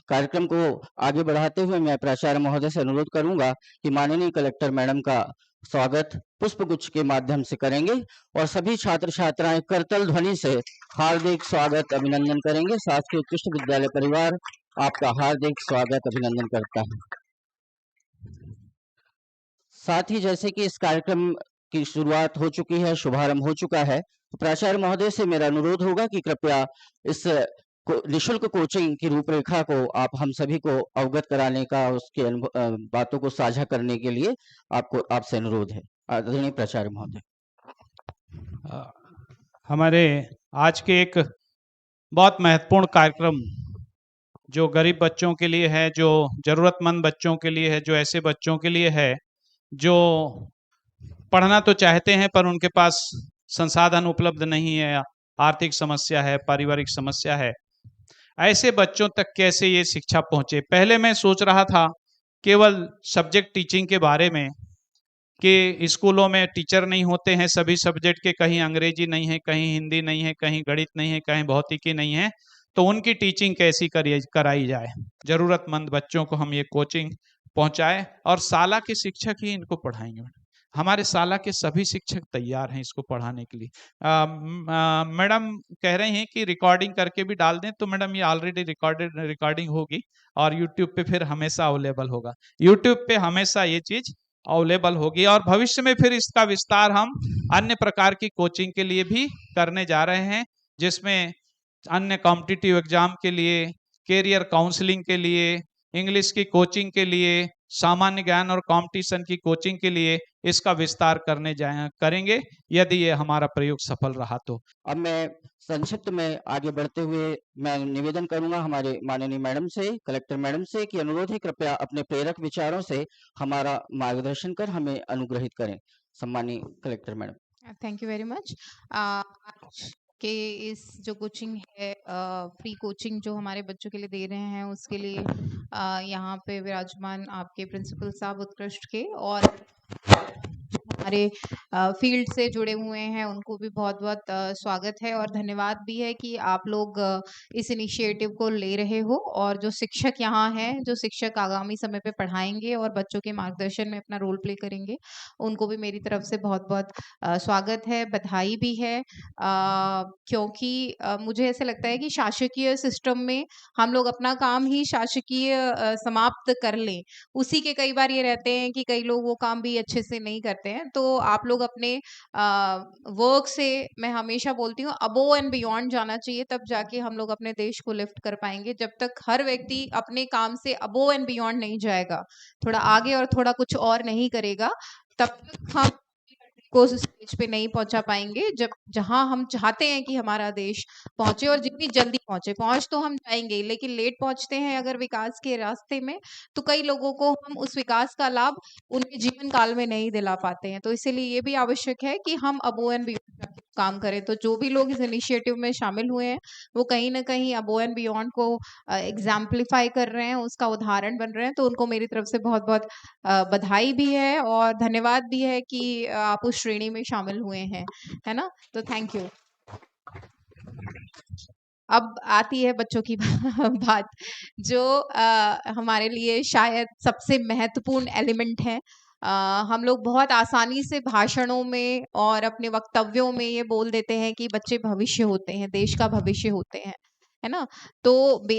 कार्यक्रम को आगे बढ़ाते हुए मैं प्राचार्य महोदय से अनुरोध करूंगा कि माननीय कलेक्टर मैडम का स्वागत पुष्पगुच्छ के माध्यम से करेंगे और सभी छात्र छात्राएं करतल ध्वनि से हार्दिक स्वागत अभिनंदन करेंगे। शासकीय उत्कृष्ट विद्यालय परिवार आपका हार्दिक स्वागत अभिनंदन करता है। साथ ही जैसे कि इस कार्यक्रम की शुरुआत हो चुकी है, शुभारंभ हो चुका है, तो प्राचार्य महोदय से मेरा अनुरोध होगा कि कृपया इस निशुल्क कोचिंग की रूपरेखा को आप हम सभी को अवगत कराने का, उसके बातों को साझा करने के लिए आपसे अनुरोध है। आदरणीय प्राचार्य महोदय। हमारे आज के एक बहुत महत्वपूर्ण कार्यक्रम जो गरीब बच्चों के लिए है, जो जरूरतमंद बच्चों के लिए है, जो ऐसे बच्चों के लिए है जो पढ़ना तो चाहते हैं पर उनके पास संसाधन उपलब्ध नहीं है, आर्थिक समस्या है, पारिवारिक समस्या है, ऐसे बच्चों तक कैसे ये शिक्षा पहुंचे। पहले मैं सोच रहा था केवल सब्जेक्ट टीचिंग के बारे में कि स्कूलों में टीचर नहीं होते हैं सभी सब्जेक्ट के, कहीं अंग्रेजी नहीं है, कहीं हिंदी नहीं है, कहीं गणित नहीं है, कहीं भौतिकी नहीं है, तो उनकी टीचिंग कैसी कराई जाए। जरूरतमंद बच्चों को हम ये कोचिंग पहुंचाए और शाला के शिक्षक ही इनको पढ़ाएंगे। हमारे शाला के सभी शिक्षक तैयार हैं इसको पढ़ाने के लिए। मैडम कह रहे हैं कि रिकॉर्डिंग करके भी डाल दें, तो मैडम ये ऑलरेडी रिकॉर्डिंग होगी और यूट्यूब पे फिर हमेशा अवेलेबल होगा। यूट्यूब पे हमेशा ये चीज अवेलेबल होगी और भविष्य में फिर इसका विस्तार हम अन्य प्रकार की कोचिंग के लिए भी करने जा रहे हैं, जिसमें अन्य कॉम्पिटिटिव एग्जाम के लिए, कैरियर काउंसलिंग के लिए, इंग्लिश की कोचिंग के लिए, सामान्य ज्ञान और कंपटीशन की कोचिंग के लिए इसका विस्तार करेंगे यदि ये हमारा प्रयोग सफल रहा तो। अब मैं संक्षिप्त में आगे बढ़ते हुए मैं निवेदन करूंगा हमारे माननीय मैडम से, कलेक्टर मैडम से, कि अनुरोध है कृपया अपने प्रेरक विचारों से हमारा मार्गदर्शन कर हमें अनुग्रहित करें। सम्मानीय collector madam. Thank you very much. आज के इस जो कोचिंग है, फ्री कोचिंग जो हमारे बच्चों के लिए दे रहे हैं, उसके लिए यहाँ पे विराजमान आपके प्रिंसिपल साहब उत्कृष्ट के और हमारे फील्ड से जुड़े हुए हैं उनको भी बहुत बहुत स्वागत है और धन्यवाद भी है कि आप लोग इस इनिशिएटिव को ले रहे हो। और जो शिक्षक यहाँ हैं, जो शिक्षक आगामी समय पे पढ़ाएंगे और बच्चों के मार्गदर्शन में अपना रोल प्ले करेंगे, उनको भी मेरी तरफ से बहुत बहुत स्वागत है, बधाई भी है। क्योंकि मुझे ऐसे लगता है कि शासकीय सिस्टम में हम लोग अपना काम ही शासकीय समाप्त कर लें, उसी के कई बार ये रहते हैं कि कई लोग वो काम भी अच्छे से नहीं करते हैं। तो आप लोग अपने वर्क से, मैं हमेशा बोलती हूँ, अबोव एंड बियॉन्ड जाना चाहिए, तब जाके हम लोग अपने देश को लिफ्ट कर पाएंगे। जब तक हर व्यक्ति अपने काम से अबोव एंड बियॉन्ड नहीं जाएगा, थोड़ा आगे और थोड़ा कुछ और नहीं करेगा, तब तक हम को उस स्टेज पे नहीं पहुंचा पाएंगे जब जहां हम चाहते हैं कि हमारा देश पहुंचे। और जितनी जल्दी पहुंच तो हम जाएंगे, लेकिन लेट पहुंचते हैं अगर विकास के रास्ते में, तो कई लोगों को हम उस विकास का लाभ उनके जीवन काल में नहीं दिला पाते हैं। तो इसीलिए ये भी आवश्यक है कि हम अबोव एंड बियॉन्ड काम करें। तो जो भी लोग इस इनिशिएटिव में शामिल हुए हैं, वो कहीं ना कहीं अबोव एंड बियॉन्ड को एग्जाम्पलीफाई कर रहे हैं, उसका उदाहरण बन रहे हैं। तो उनको मेरी तरफ से बहुत बहुत बधाई भी है और धन्यवाद भी है कि आप उस श्रेणी में शामिल हुए हैं, है ना। तो थैंक यू। अब आती है बच्चों की बात, जो हमारे लिए शायद सबसे महत्वपूर्ण एलिमेंट है। हम लोग बहुत आसानी से भाषणों में और अपने वक्तव्यों में ये बोल देते हैं कि बच्चे भविष्य होते हैं, देश का भविष्य होते हैं, है ना। तो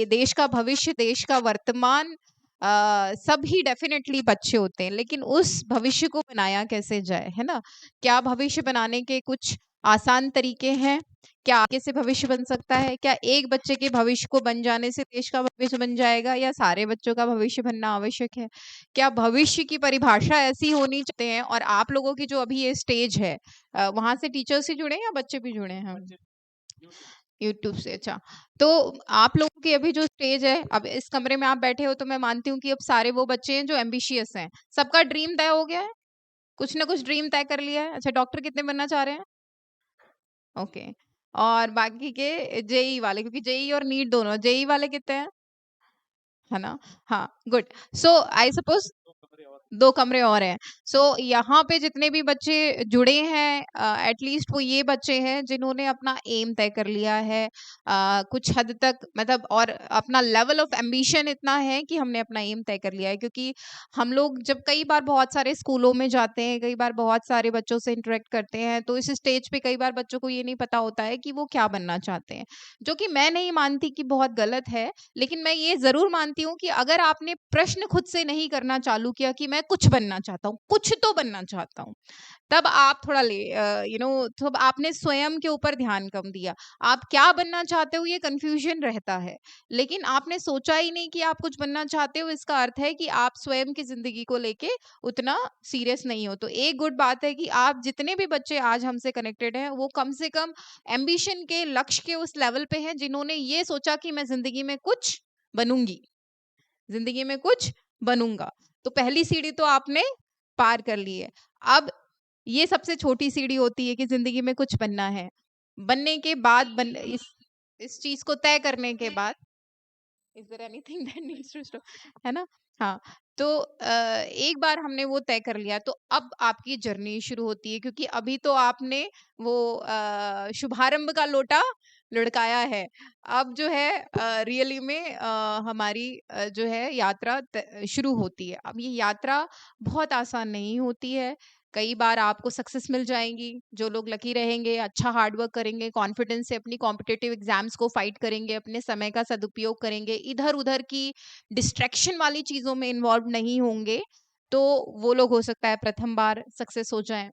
देश का भविष्य, देश का वर्तमान, सभी डेफिनेटली बच्चे होते हैं, लेकिन उस भविष्य को बनाया कैसे जाए, है ना। क्या भविष्य बनाने के कुछ आसान तरीके हैं? क्या कैसे भविष्य बन सकता है? क्या एक बच्चे के भविष्य को बन जाने से देश का भविष्य बन जाएगा, या सारे बच्चों का भविष्य बनना आवश्यक है? क्या भविष्य की परिभाषा ऐसी होनी चाहिए है? और आप लोगों की जो अभी ये स्टेज है, वहां से टीचर्स ही जुड़े हैं या बच्चे भी जुड़े हैं? यूट्यूब से। अच्छा, तो आप लोगों की अभी जो स्टेज है, अब इस कमरे में आप बैठे हो, तो मैं मानती हूँ कि अब सारे वो बच्चे हैं जो एम्बिशियस हैं। सबका ड्रीम तय हो गया है, कुछ ना कुछ ड्रीम तय कर लिया है। अच्छा, डॉक्टर कितने बनना चाह रहे हैं? ओके। और बाकी के जेई वाले, क्योंकि जेई और नीट दोनों, जेई वाले कितने हैं, है ना। हाँ, गुड। सो आई सपोज 2 कमरे और हैं। सो यहाँ पे जितने भी बच्चे जुड़े हैं एटलीस्ट वो ये बच्चे हैं जिन्होंने अपना एम तय कर लिया है कुछ हद तक, मतलब और अपना लेवल ऑफ एम्बिशन इतना है कि हमने अपना एम तय कर लिया है। क्योंकि हम लोग जब कई बार बहुत सारे स्कूलों में जाते हैं, कई बार बहुत सारे बच्चों से इंटरेक्ट करते हैं, तो इस स्टेज पे कई बार बच्चों को ये नहीं पता होता है कि वो क्या बनना चाहते हैं, जो कि मैं नहीं मानती कि बहुत गलत है। लेकिन मैं ये जरूर मानती हूँ कि अगर आपने प्रश्न खुद से नहीं करना चालू किया कि मैं कुछ बनना चाहता हूँ, कुछ तो बनना चाहता हूँ, तब आप थोड़ा तब आपने स्वयं के ऊपर ध्यान कम दिया। आप क्या बनना चाहते हो ये कंफ्यूजन रहता है, लेकिन आपने सोचा ही नहीं कि आप कुछ बनना चाहते हो, इसका अर्थ है कि आप स्वयं की जिंदगी को लेके उतना सीरियस नहीं हो। तो एक गुड बात है कि आप जितने भी बच्चे आज हमसे कनेक्टेड हैं वो कम से कम एम्बिशन के, लक्ष्य के उस लेवल पे हैं जिन्होंने ये सोचा कि मैं जिंदगी में कुछ बनूंगी, जिंदगी में कुछ बनूंगा। तो पहली सीढ़ी तो आपने पार कर ली है। अब ये सबसे छोटी सीढ़ी होती है कि जिंदगी में कुछ बनना है। बनने के बाद इस चीज को तय करने के बाद is there anything that needs to stop, है ना? हाँ, तो एक बार हमने वो तय कर लिया तो अब आपकी जर्नी शुरू होती है, क्योंकि अभी तो आपने वो शुभारंभ का लोटा लुढ़काया है। अब जो है रियली में हमारी जो है यात्रा शुरू होती है। अब ये यात्रा बहुत आसान नहीं होती है। कई बार आपको सक्सेस मिल जाएंगी, जो लोग लकी रहेंगे, अच्छा हार्ड वर्क करेंगे, कॉन्फिडेंस से अपनी कॉम्पिटिटिव एग्जाम्स को फाइट करेंगे, अपने समय का सदुपयोग करेंगे, इधर उधर की डिस्ट्रैक्शन वाली चीजों में इन्वॉल्व नहीं होंगे, तो वो लोग हो सकता है प्रथम बार सक्सेस हो जाएं।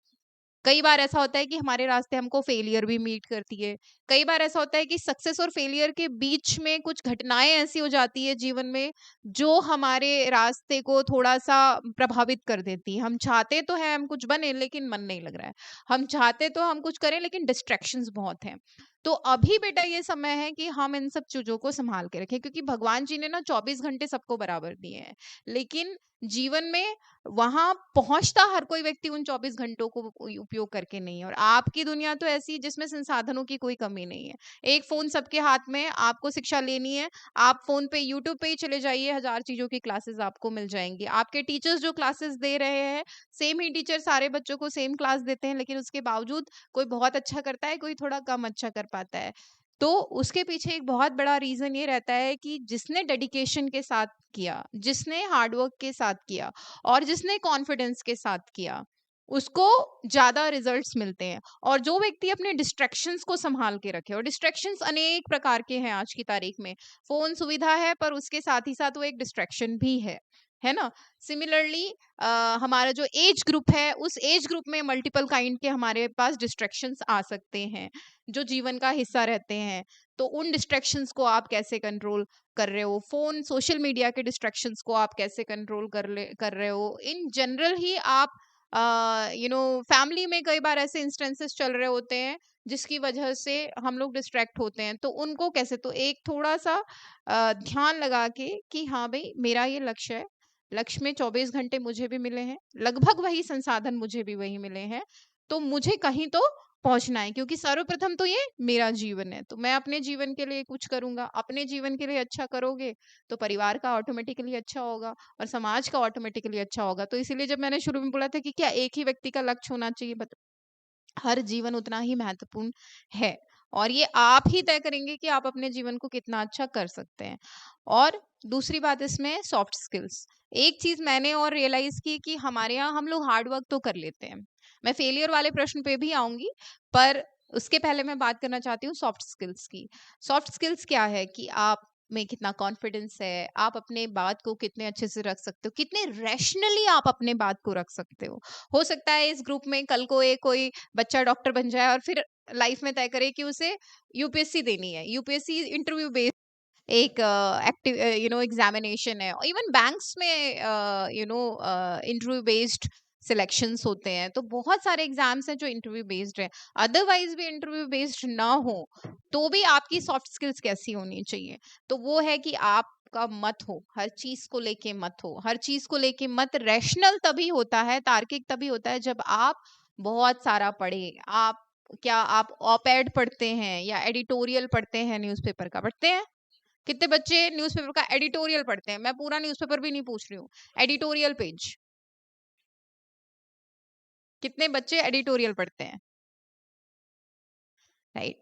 कई बार ऐसा होता है कि हमारे रास्ते हमको फेलियर भी मीट करती है। कई बार ऐसा होता है कि सक्सेस और फेलियर के बीच में कुछ घटनाएं ऐसी हो जाती है जीवन में जो हमारे रास्ते को थोड़ा सा प्रभावित कर देती है। हम चाहते तो हैं हम कुछ बने, लेकिन मन नहीं लग रहा है। हम चाहते तो हम कुछ करें, लेकिन डिस्ट्रैक्शंस बहुत हैं। तो अभी बेटा ये समय है कि हम इन सब चीजों को संभाल के रखें, क्योंकि भगवान जी ने ना 24 घंटे सबको बराबर दिए हैं, लेकिन जीवन में वहां पहुंचता हर कोई व्यक्ति उन 24 घंटों को उपयोग करके नहीं है। और आपकी दुनिया तो ऐसी है जिसमें संसाधनों की कोई कमी नहीं है। एक फोन सबके हाथ में, आपको शिक्षा लेनी है, आप फोन पे यूट्यूब पे ही चले जाइए, 1000 चीजों की क्लासेस आपको मिल जाएंगी। आपके टीचर्स जो क्लासेस दे रहे हैं, सेम ही टीचर सारे बच्चों को सेम क्लास देते हैं, लेकिन उसके बावजूद कोई बहुत अच्छा करता है, कोई थोड़ा कम अच्छा कर पाता है। तो उसके पीछे एक बहुत बड़ा रीजन ये रहता है कि जिसने डेडिकेशन के साथ किया, जिसने हार्डवर्क के साथ किया और जिसने कॉन्फिडेंस के साथ किया, उसको ज्यादा रिजल्ट्स मिलते हैं। और जो व्यक्ति अपने डिस्ट्रैक्शंस को संभाल के रखे, और डिस्ट्रैक्शंस अनेक प्रकार के हैं आज की तारीख में, फोन सुविधा है पर उसके साथ ही साथ वो एक डिस्ट्रैक्शन भी है ना? सिमिलरली हमारा जो एज ग्रुप है, उस एज ग्रुप में मल्टीपल काइंड के हमारे पास डिस्ट्रैक्शंस आ सकते हैं जो जीवन का हिस्सा रहते हैं। तो उन डिस्ट्रैक्शंस को आप कैसे कंट्रोल कर रहे हो? फोन, सोशल मीडिया के डिस्ट्रैक्शंस को आप कैसे कंट्रोल कर रहे हो? इन जनरल ही आप फैमिली में कई बार ऐसे इंस्टेंसेस चल रहे होते हैं जिसकी वजह से हम लोग डिस्ट्रैक्ट होते हैं, तो उनको कैसे, तो एक थोड़ा सा ध्यान लगा के कि हाँ भाई मेरा ये लक्ष्य है, लक्ष्य में 24 घंटे मुझे भी मिले हैं, लगभग वही संसाधन मुझे भी वही मिले हैं, तो मुझे कहीं तो पहुंचना है, क्योंकि सर्वप्रथम तो ये मेरा जीवन है। तो मैं अपने जीवन के लिए कुछ करूंगा। अपने जीवन के लिए अच्छा करोगे तो परिवार का ऑटोमेटिकली अच्छा होगा और समाज का ऑटोमेटिकली अच्छा होगा। तो इसीलिए जब मैंने शुरू में बोला था कि क्या एक ही व्यक्ति का लक्ष्य होना चाहिए, हर जीवन उतना ही महत्वपूर्ण है, और ये आप ही तय करेंगे कि आप अपने जीवन को कितना अच्छा कर सकते हैं। और दूसरी बात इसमें सॉफ्ट स्किल्स। एक चीज मैंने और रियलाइज की कि हमारे यहाँ हम लोग हार्ड वर्क तो कर लेते हैं, मैं फेलियर वाले प्रश्न पे भी आऊंगी, पर उसके पहले मैं बात करना चाहती हूँ सॉफ्ट स्किल्स की। सॉफ्ट स्किल्स क्या है कि आप में कितना कॉन्फिडेंस है, आप अपने बात को कितने अच्छे से रख सकते हो, कितने रैशनली आप अपने बात को रख सकते हो सकता है इस ग्रुप में कल को एक कोई बच्चा डॉक्टर बन जाए और फिर लाइफ में तय करे कि उसे यूपीएससी देनी है। यूपीएससी इंटरव्यू बेस्ड एक एक्टिव एग्जामिनेशन है। इवन बैंक्स में इंटरव्यू बेस्ड सिलेक्शंस होते हैं, तो बहुत सारे एग्जाम्स हैं जो इंटरव्यू बेस्ड है। अदरवाइज भी इंटरव्यू बेस्ड ना हो तो भी आपकी सॉफ्ट स्किल्स कैसी होनी चाहिए, तो वो है कि आप का मत हो, हर चीज को लेके मत हो, हर चीज को लेके मत। रैशनल तभी होता है, तार्किक तभी होता है जब आप बहुत सारा पढ़े। आप क्या आप ऑप-एड पढ़ते हैं या एडिटोरियल पढ़ते हैं? न्यूज़पेपर का पढ़ते हैं? कितने बच्चे न्यूज़पेपर का एडिटोरियल पढ़ते हैं? मैं पूरा न्यूज़पेपर भी नहीं पूछ रही हूँ, एडिटोरियल पेज कितने बच्चे एडिटोरियल पढ़ते हैं, राइट?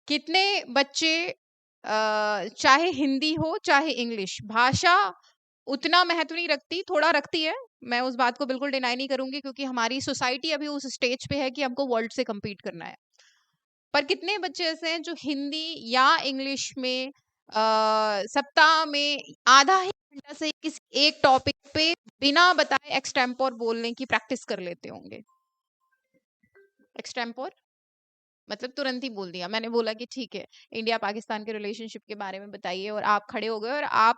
कितने बच्चे चाहे हिंदी हो चाहे इंग्लिश, भाषा उतना महत्व नहीं रखती, थोड़ा रखती है, मैं उस बात को बिल्कुल डिनाई नहीं करूंगी, क्योंकि हमारी सोसाइटी अभी उस स्टेज पे है कि हमको वर्ल्ड से compete करना है। पर कितने बच्चे ऐसे हैं जो हिंदी या इंग्लिश में सप्ताह में आधा ही घंटा से किसी एक टॉपिक पे बिना बताए एक्सटेम्पोर बोलने की प्रैक्टिस कर लेते होंगे। एक्सटेम्पोर मतलब तुरंत ही बोल दिया, मैंने बोला कि ठीक है इंडिया पाकिस्तान के रिलेशनशिप के बारे में बताइए, और आप खड़े हो गए और आप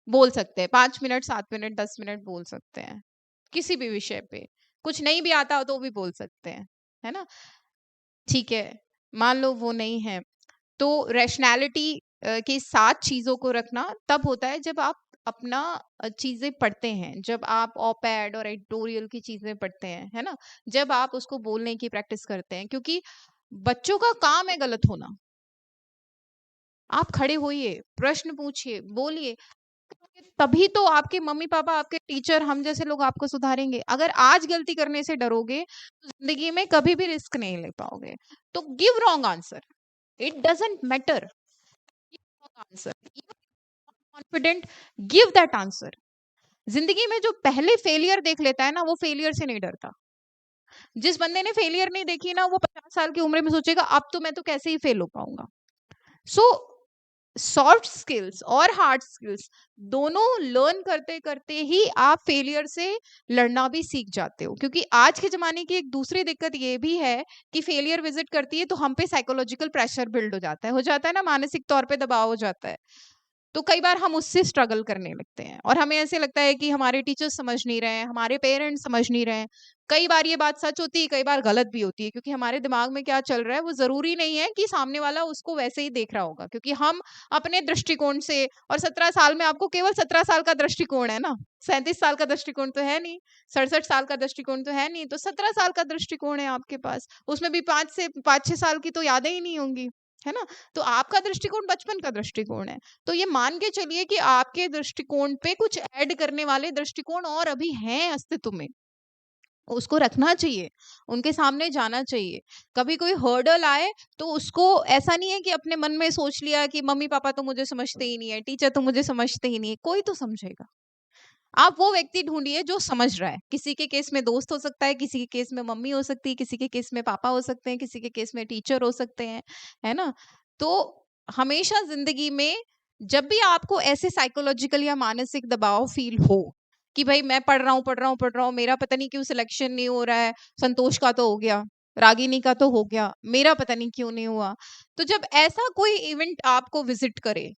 बोल सकते हैं 5 मिनट 7 मिनट 10 मिनट बोल सकते हैं किसी भी विषय पे, कुछ नहीं भी आता हो तो भी बोल सकते हैं, है ना? ठीक है, मान लो वो नहीं है, तो रैशनैलिटी के साथ चीजों को रखना तब होता है जब आप अपना चीजें पढ़ते हैं, जब आप ऑपैड और एडिटोरियल की चीजें पढ़ते हैं, है ना? जब आप उसको बोलने की प्रैक्टिस करते हैं, क्योंकि बच्चों का काम है गलत होना। आप खड़े होइए, प्रश्न पूछिए, बोलिए, तभी तो आपके मम्मी पापा, आपके टीचर, हम जैसे लोग आपको सुधारेंगे। अगर आज गलती करने से डरोगे तो जिंदगी में कभी भी रिस्क नहीं ले पाओगे। तो give wrong answer, it doesn't matter, answer confident, give that answer. जिंदगी में जो पहले फेलियर देख लेता है ना, वो फेलियर से नहीं डरता। जिस बंदे ने फेलियर नहीं देखी ना, वो 50 साल की उम्र में सोचेगा अब तो मैं तो कैसे ही फेल हो पाऊंगा। सो सॉफ्ट स्किल्स और हार्ड स्किल्स दोनों लर्न करते करते ही आप फेलियर से लड़ना भी सीख जाते हो। क्योंकि आज के जमाने की एक दूसरी दिक्कत ये भी है कि फेलियर विजिट करती है तो हम पे साइकोलॉजिकल प्रेशर बिल्ड हो जाता है ना, मानसिक तौर पे दबाव हो जाता है। तो कई बार हम उससे स्ट्रगल करने लगते हैं और हमें ऐसे लगता है कि हमारे टीचर्स समझ नहीं रहे हैं, हमारे पेरेंट्स समझ नहीं रहे हैं। कई बार ये बात सच होती है, कई बार गलत भी होती है, क्योंकि हमारे दिमाग में क्या चल रहा है वो जरूरी नहीं है कि सामने वाला उसको वैसे ही देख रहा होगा, क्योंकि हम अपने दृष्टिकोण से, और 17 साल में आपको केवल 17 साल का दृष्टिकोण है ना, 37 साल का दृष्टिकोण तो है नहीं, 67 साल का दृष्टिकोण तो है नहीं, तो 17 साल का दृष्टिकोण है आपके पास, उसमें भी 5 6 साल की तो यादें ही नहीं होंगी, है ना? तो आपका दृष्टिकोण बचपन का दृष्टिकोण है। तो ये मान के चलिए कि आपके दृष्टिकोण पे कुछ ऐड करने वाले दृष्टिकोण और अभी हैं अस्तित्व में, उसको रखना चाहिए, उनके सामने जाना चाहिए। कभी कोई हर्डल आए तो उसको ऐसा नहीं है कि अपने मन में सोच लिया कि मम्मी पापा तो मुझे समझते ही नहीं है, टीचर तो मुझे समझते ही नहीं है, कोई तो समझेगा। आप वो व्यक्ति ढूंढिए जो समझ रहा है। किसी के केस में दोस्त हो सकता है, किसी के केस में मम्मी हो सकती है, किसी के केस में पापा हो सकते हैं, किसी के केस में टीचर हो सकते हैं, है ना? तो हमेशा जिंदगी में जब भी आपको ऐसे साइकोलॉजिकल या मानसिक दबाव फील हो कि भाई मैं पढ़ रहा हूँ, मेरा पता नहीं क्यों सिलेक्शन नहीं हो रहा है, संतोष का तो हो गया, रागिनी का तो हो गया, मेरा पता नहीं क्यों नहीं हुआ, तो जब ऐसा कोई इवेंट आपको विजिट करे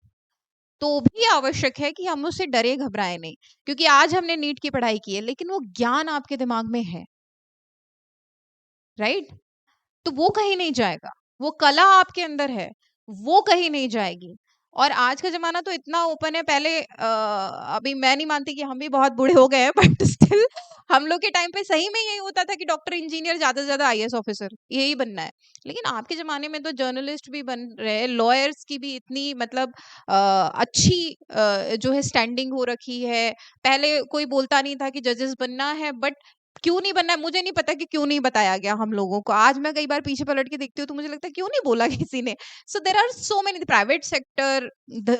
तो भी आवश्यक है कि हम उससे डरे घबराए नहीं, क्योंकि आज हमने नीट की पढ़ाई की है लेकिन वो ज्ञान आपके दिमाग में है, राइट? तो वो कहीं नहीं जाएगा, वो कला आपके अंदर है, वो कहीं नहीं जाएगी। और आज का जमाना तो इतना ओपन है, पहले अभी मैं नहीं मानती कि हम भी बहुत बूढ़े हो गए हैं, बट स्टिल हम लोग के टाइम पे सही में यही होता था कि डॉक्टर, इंजीनियर, ज्यादा से ज्यादा आईएएस ऑफिसर, यही बनना है। लेकिन आपके जमाने में तो जर्नलिस्ट भी बन रहे हैं, लॉयर्स की भी इतनी मतलब अच्छी जो है स्टैंडिंग हो रखी है। पहले कोई बोलता नहीं था कि जजेस बनना है, बट क्यों नहीं बनना है मुझे नहीं पता कि क्यों नहीं बताया गया हम लोगों को। आज मैं कई बार पीछे पलट के देखती हूँ तो मुझे लगता है क्यों नहीं बोला किसी ने। So there are so many, private sector,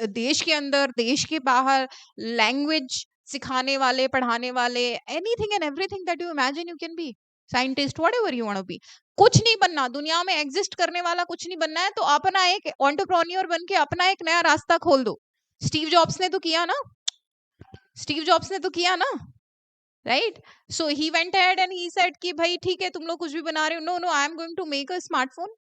देश के अंदर, देश के बाहर, लैंग्वेज सिखाने वाले, पढ़ाने वाले, anything and everything that you imagine you can be, scientist, whatever you want to be. कुछ नहीं बनना, दुनिया में एग्जिस्ट करने वाला कुछ नहीं बनना है, तो अपना एक एंटरप्रेन्योर बन के अपना एक नया रास्ता खोल दो। स्टीव जॉब्स ने तो किया ना, स्टीव जॉब्स ने तो किया ना, right? So he went ahead and he said कि भाई ठीक है तुम लोग कुछ भी बना रहे हो, no no I am going to make a smartphone.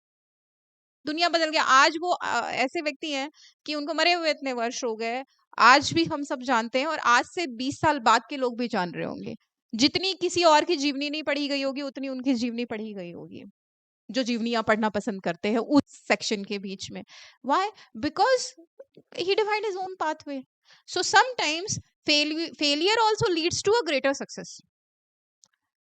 दुनिया बदल गया। आज वो ऐसे व्यक्ति हैं कि उनको मरे हुए इतने वर्ष हो गए, आज भी हम सब जानते हैं, और आज से 20 साल बाद के लोग भी जान रहे होंगे। जितनी किसी और की जीवनी नहीं पढ़ी गई होगी उतनी उनकी जीवनी पढ़ी गई होगी, जो जीवनियां पढ़ना पसंद करते हैं उस सेक्शन के बीच में। Why? Because he defined his own pathway. So sometimes failure also leads to a greater success.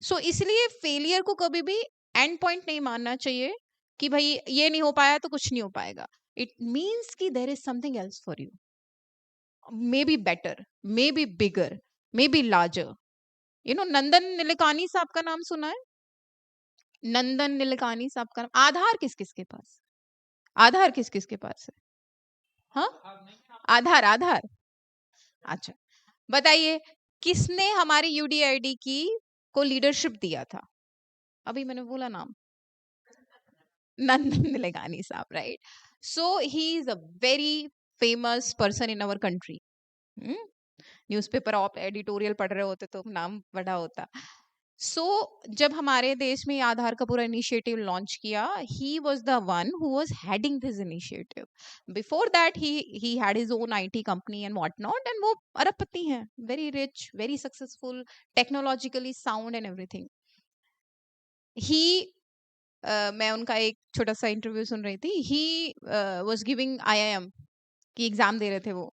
So इसलिए फेलियर को कभी भी एंड पॉइंट नहीं मानना चाहिए कि भाई ये नहीं हो पाया तो कुछ नहीं हो पाएगा। इट मीन्स कि there is something else for you, may be better, may be bigger, may be larger, Nandan Nilekani साहब का नाम सुना है? नंदन निलेकानी साहब का नाम। आधार किस किस के पास, आधार किस किस के पास है? हाँ, आधार, आधार। अच्छा, बताइए किसने हमारी यूडीआईडी की को लीडरशिप दिया था? अभी मैंने बोला नाम, नंदन निलेकानी साहब, right? So he is a very famous person in our country. Newspaper आप एडिटोरियल पढ़ रहे होते तो नाम बड़ा होता। सो जब हमारे देश में आधार का पूरा इनिशिएटिव लॉन्च किया, he was the one who was heading this initiative. Before that he had his own IT company and what not, and वो अरबपति हैं, very rich, very successful, technologically sound and everything. ही मैं उनका एक छोटा सा इंटरव्यू सुन रही थी। ही वाज गिविंग आईआईएम की एग्जाम दे रहे थे वो।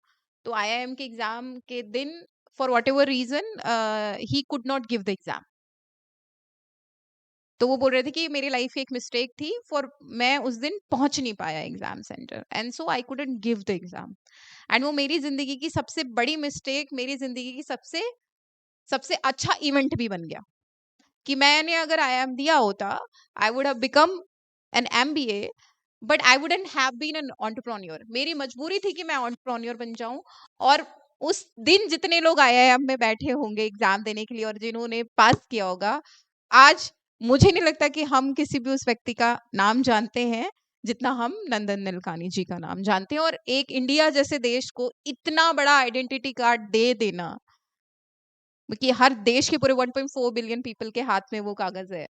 तो आईआईएम के एग्जाम के दिन for whatever reason he could not give the exam. तो वो बोल रहे थे कि मेरी लाइफ की एक मिस्टेक थी, फॉर मैं उस दिन पहुंच नहीं पाया exam centre, and so I couldn't give the exam. And वो मेरी जिंदगी की सबसे बड़ी मिस्टेक, मेरी जिंदगी की सबसे सबसे अच्छा इवेंट भी बन गया कि मैंने अगर आईआईएम दिया होता, I would have become an MBA, but I wouldn't have been an entrepreneur. मेरी मजबूरी थी कि मैं एंटरप्रेन्योर बन जाऊं। और उस दिन जितने लोग आईआईएम में बैठे होंगे एग्जाम देने के लिए और जिन्होंने पास किया होगा, आज मुझे नहीं लगता कि हम किसी भी उस व्यक्ति का नाम जानते हैं जितना हम नंदन निलेकानी जी का नाम जानते हैं। और एक इंडिया जैसे देश को इतना बड़ा आइडेंटिटी कार्ड दे देना कि हर देश के पूरे 1.4 बिलियन पीपल के हाथ में वो कागज है,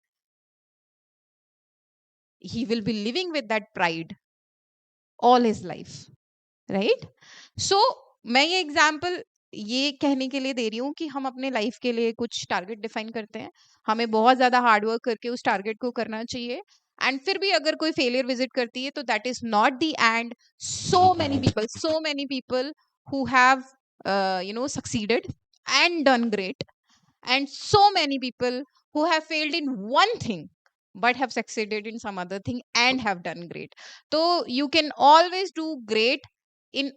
he will be living with that pride all his life, right? So मैं ये एग्जाम्पल ये कहने के लिए दे रही हूँ कि हम अपने लाइफ के लिए कुछ टारगेट डिफाइन करते हैं, हमें बहुत ज्यादा हार्डवर्क करके उस टारगेट को करना चाहिए, एंड फिर भी अगर कोई फेलियर विजिट करती है तो that is not the end. So many people who have succeeded and done great, and so many people who have failed in one thing but have succeeded in some other thing and have done great. So you can always do great in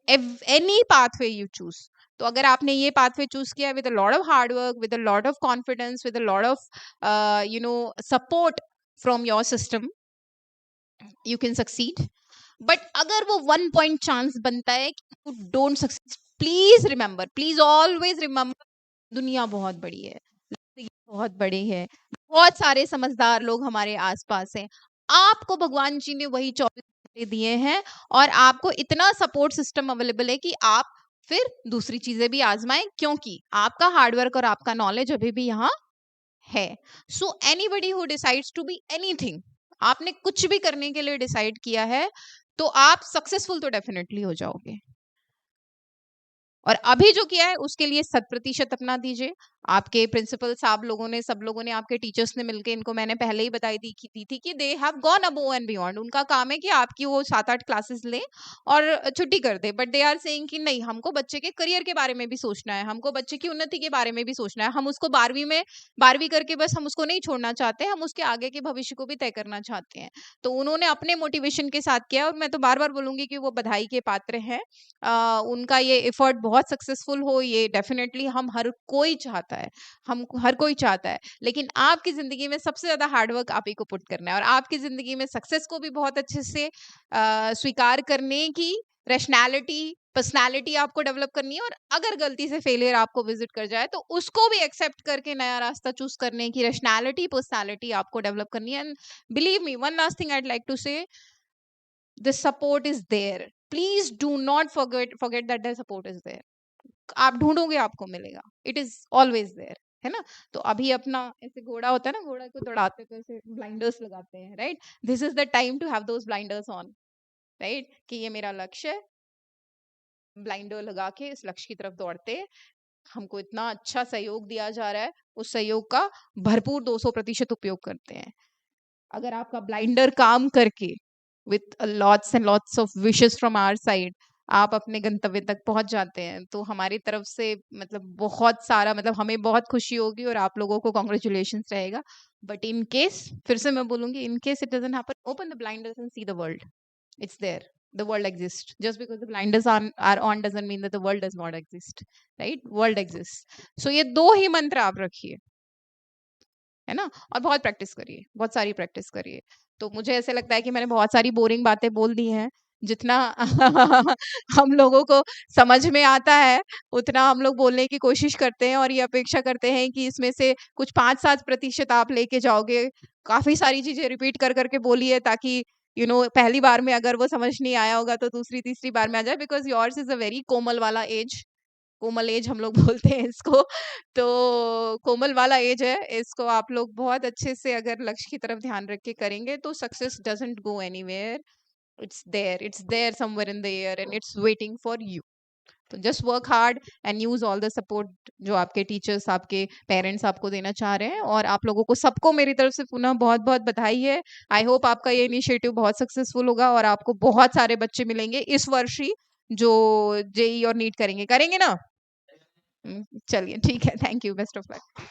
any pathway you choose. तो अगर आपने ये pathway choose किया with a lot of hard work, with a lot of confidence, with a lot of support from your system, you can succeed. But अगर वो 1 point chance बनता है कि you don't succeed, please always remember, दुनिया बहुत बड़ी है, बहुत बड़ी है, बहुत सारे समझदार लोग हमारे आसपास हैं। आपको भगवान जी ने वही 24 घंटे दिए हैं और आपको इतना सपोर्ट सिस्टम अवेलेबल है कि आप फिर दूसरी चीजें भी आजमाएं, क्योंकि आपका हार्डवर्क और आपका नॉलेज अभी भी यहाँ है। So anybody who decides to be anything, आपने कुछ भी करने के लिए डिसाइड किया है तो आप सक्सेसफुल तो डेफिनेटली हो जाओगे। और अभी जो किया है उसके लिए 100% अपना दीजिए। आपके प्रिंसिपल साहब लोगों ने, सब लोगों ने, आपके टीचर्स ने मिलकर, इनको मैंने पहले ही बताई दी थी कि they have gone above and beyond. उनका काम है कि आपकी वो 7-8 क्लासेस लें और छुट्टी कर दे, बट दे आर सेइंग कि नहीं, हमको बच्चे के करियर के बारे में भी सोचना है, हमको बच्चे की उन्नति के बारे में भी सोचना है। हम उसको 12वीं करके बस हम उसको नहीं छोड़ना चाहते, हम उसके आगे के भविष्य को भी तय करना चाहते हैं। तो उन्होंने अपने मोटिवेशन के साथ किया और मैं तो बार बार बोलूंगी कि वो बधाई के पात्र हैं। उनका ये एफर्ट बहुत सक्सेसफुल हो, ये डेफिनेटली हम हर कोई चाहता है, हम हर कोई चाहता है। लेकिन आपकी जिंदगी में सबसे ज्यादा हार्डवर्क आप ही को पुट करना है और आपकी जिंदगी में सक्सेस को भी बहुत अच्छे से स्वीकार करने की रैशनैलिटी, पर्सनैलिटी आपको डेवलप करनी है। और अगर गलती से फेलियर आपको विजिट कर जाए तो उसको भी एक्सेप्ट करके नया रास्ता चूज करने की रैशनैलिटी, पर्सनैलिटी आपको डेवलप करनी है। And believe me, one last thing I would like to say, the support is there. Please do not forget that the support is there. आप ढूंढोगे आपको मिलेगा, इट इज ऑलवेज देयर, है ना? तो अभी अपना ऐसे घोड़ा होता है ना, घोड़ा को दौड़ाते तो ऐसे ब्लाइंडर्स लगाते हैं, right? This is the time to have those blinders on, right? कि ये मेरा लक्ष्य है, ब्लाइंडर लगा के इस लक्ष्य की तरफ दौड़ते। हमको इतना अच्छा सहयोग दिया जा रहा है, उस सहयोग का भरपूर 200% उपयोग करते हैं। अगर आपका ब्लाइंडर काम करके with lots and lots of wishes from our side आप अपने गंतव्य तक पहुंच जाते हैं, तो हमारी तरफ से मतलब बहुत सारा, मतलब हमें बहुत खुशी होगी और आप लोगों को कॉन्ग्रेचुलेशंस रहेगा। बट इन केस, फिर से मैं बोलूंगी, in case it doesn't happen, open the blinders and see the world, it's there. the world exists. Just because the blinders are on doesn't mean that the world does not exist, right? World exists. So ये 2 ही मंत्र आप रखिए, है ना? और बहुत practice करिए, बहुत सारी प्रैक्टिस करिए। तो मुझे ऐसे लगता है कि मैंने बहुत सारी बोरिंग बातें बोल दी हैं। जितना हम लोगों को समझ में आता है, उतना हम लोग बोलने की कोशिश करते हैं और ये अपेक्षा करते हैं कि इसमें से कुछ 5-7% आप लेके जाओगे। काफ़ी सारी चीज़ें रिपीट कर के बोलिए ताकि पहली बार में अगर वो समझ नहीं आया होगा तो दूसरी-तीसरी बार में आ जाए, because yours is a very कोमल वाला एज। कोमल एज हम लोग बोलते हैं इसको। तो कोमल वाला एज है, इसको आप लोग बहुत अच्छे से अगर लक्ष्य की तरफ ध्यान रख के करेंगे तो success doesn't go anywhere, it's there somewhere in the air and it's waiting for you. तो just work hard and use all the support जो आपके टीचर्स, आपके पेरेंट्स आपको देना चाह रहे हैं। और आप लोगों को सबको मेरी तरफ से पुनः बहुत बहुत बधाई है। आई होप आपका ये इनिशिएटिव बहुत सक्सेसफुल होगा और आपको बहुत सारे बच्चे मिलेंगे इस वर्ष ही जो जेई और नीट करेंगे ना। चलिए ठीक है, thank you, best of luck.